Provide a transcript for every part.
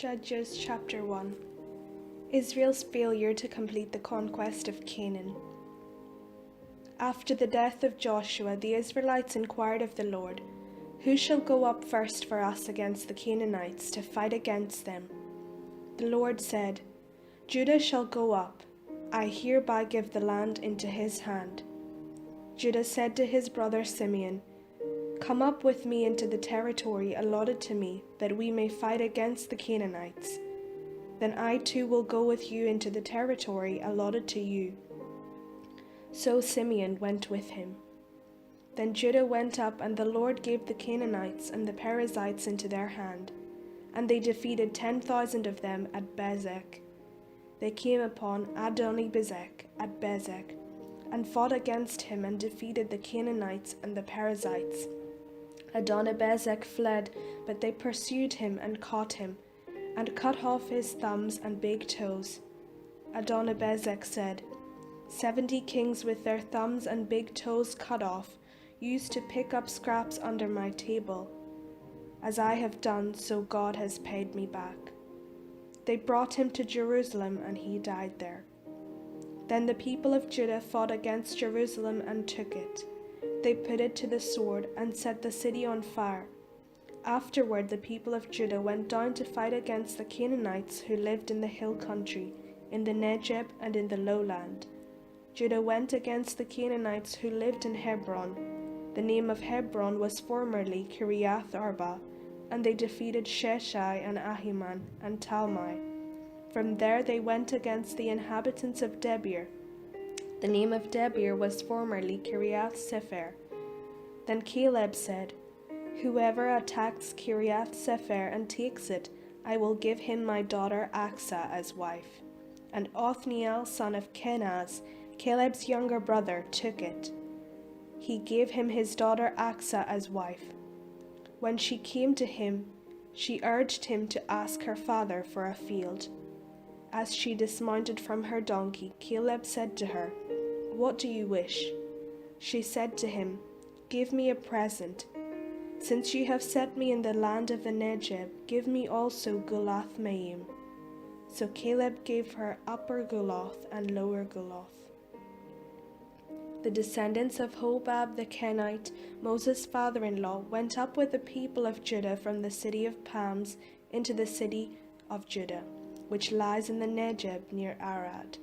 Judges chapter 1. Israel's failure to complete the conquest of Canaan. After the death of Joshua, the Israelites inquired of the Lord, "Who shall go up first for us against the Canaanites to fight against them?" The Lord said, "Judah shall go up. I hereby give the land into his hand." Judah said to his brother Simeon, "Come up with me into the territory allotted to me, that we may fight against the Canaanites. Then I too will go with you into the territory allotted to you." So Simeon went with him. Then Judah went up, and the Lord gave the Canaanites and the Perizzites into their hand, and they defeated 10,000 of them at Bezek. They came upon Adoni-Bezek at Bezek, and fought against him, and defeated the Canaanites and the Perizzites. Adoni-Bezek fled, but they pursued him and caught him, and cut off his thumbs and big toes. Adoni-Bezek said, 70 kings with their thumbs and big toes cut off used to pick up scraps under my table. As I have done, so God has paid me back. They brought him to Jerusalem, and he died there. Then the people of Judah fought against Jerusalem and took it. They put it to the sword and set the city on fire. Afterward, the people of Judah went down to fight against the Canaanites who lived in the hill country, in the Negeb and in the lowland. Judah went against the Canaanites who lived in Hebron. The name of Hebron was formerly Kiriath Arba, and they defeated Sheshai and Ahiman and Talmai. From there they went against the inhabitants of Debir. The name of Debir was formerly Kiriath Sepher. Then Caleb said, "Whoever attacks Kiriath Sepher and takes it, I will give him my daughter Achsah as wife." And Othniel, son of Kenaz, Caleb's younger brother, took it. He gave him his daughter Achsah as wife. When she came to him, she urged him to ask her father for a field. As she dismounted from her donkey, Caleb said to her, "What do you wish?" She said to him, "Give me a present. Since you have set me in the land of the Negeb, give me also Gulath-Maim." So Caleb gave her Upper Gulath and Lower Gulath. The descendants of Hobab the Kenite, Moses' father-in-law, went up with the people of Judah from the city of Palms into the city of Judah, which lies in the Negeb near Arad.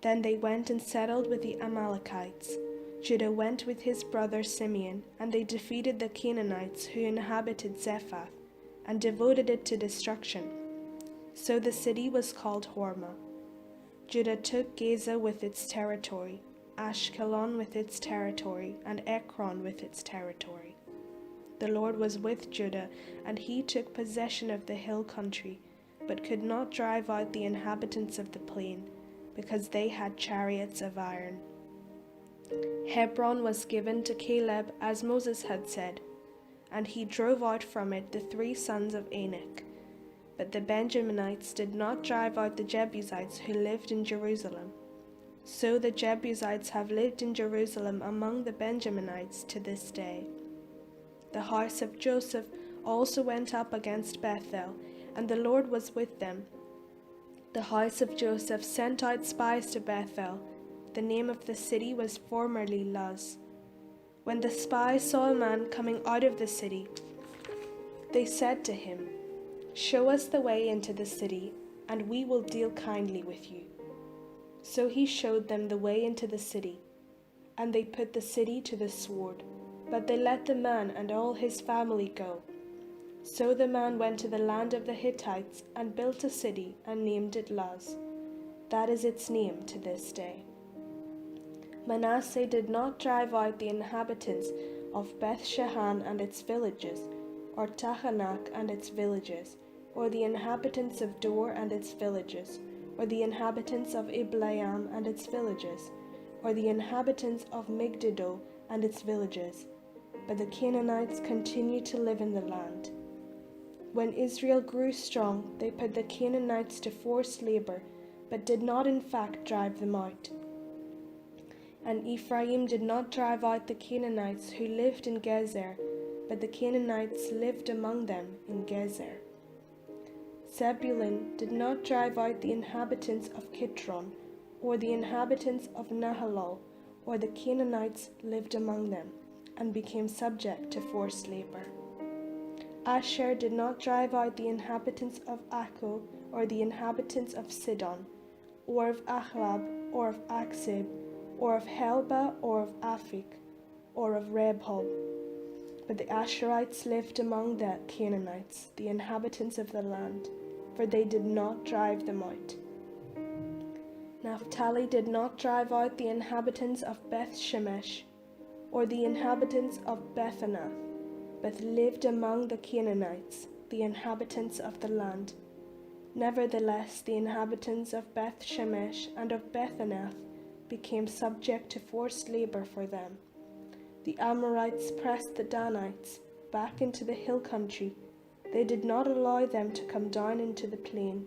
Then they went and settled with the Amalekites. Judah went with his brother Simeon, and they defeated the Canaanites who inhabited Zephath, and devoted it to destruction. So the city was called Hormah. Judah took Gaza with its territory, Ashkelon with its territory, and Ekron with its territory. The Lord was with Judah, and he took possession of the hill country, but could not drive out the inhabitants of the plain, because they had chariots of iron. Hebron was given to Caleb as Moses had said, and he drove out from it the 3 sons of Anak. But the Benjaminites did not drive out the Jebusites who lived in Jerusalem. So the Jebusites have lived in Jerusalem among the Benjaminites to this day. The house of Joseph also went up against Bethel, and the Lord was with them. The house of Joseph sent out spies to Bethel. The name of the city was formerly Luz. When the spies saw a man coming out of the city, they said to him, "Show us the way into the city, and we will deal kindly with you." So he showed them the way into the city, and they put the city to the sword, but they let the man and all his family go. So the man went to the land of the Hittites and built a city and named it Luz. That is its name to this day. Manasseh did not drive out the inhabitants of Beth-Shean and its villages, or Tahanach and its villages, or the inhabitants of Dor and its villages, or the inhabitants of Ibleam and its villages, or the inhabitants of Migdol and its villages. But the Canaanites continued to live in the land. When Israel grew strong, they put the Canaanites to forced labor, but did not in fact drive them out. And Ephraim did not drive out the Canaanites who lived in Gezer, but the Canaanites lived among them in Gezer. Zebulun did not drive out the inhabitants of Kitron, or the inhabitants of Nahalol, or the Canaanites lived among them, and became subject to forced labor. Asher did not drive out the inhabitants of Akko, or the inhabitants of Sidon, or of Achlab, or of Aksib, or of Helba, or of Aphik, or of Rebhob. But the Asherites lived among the Canaanites, the inhabitants of the land, for they did not drive them out. Naphtali did not drive out the inhabitants of Beth Shemesh, or the inhabitants of Bethanath, but lived among the Canaanites, the inhabitants of the land. Nevertheless, the inhabitants of Beth Shemesh and of Bethanath became subject to forced labor for them. The Amorites pressed the Danites back into the hill country. They did not allow them to come down into the plain.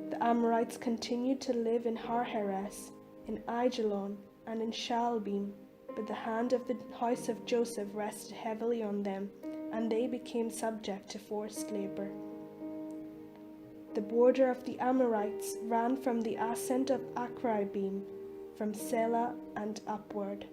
The Amorites continued to live in Har-Heres, in Aijalon, and in Shaalbim, but the hand of the house of Joseph rested heavily on them, and they became subject to forced labor. The border of the Amorites ran from the ascent of Akrabbim, from Selah and upward.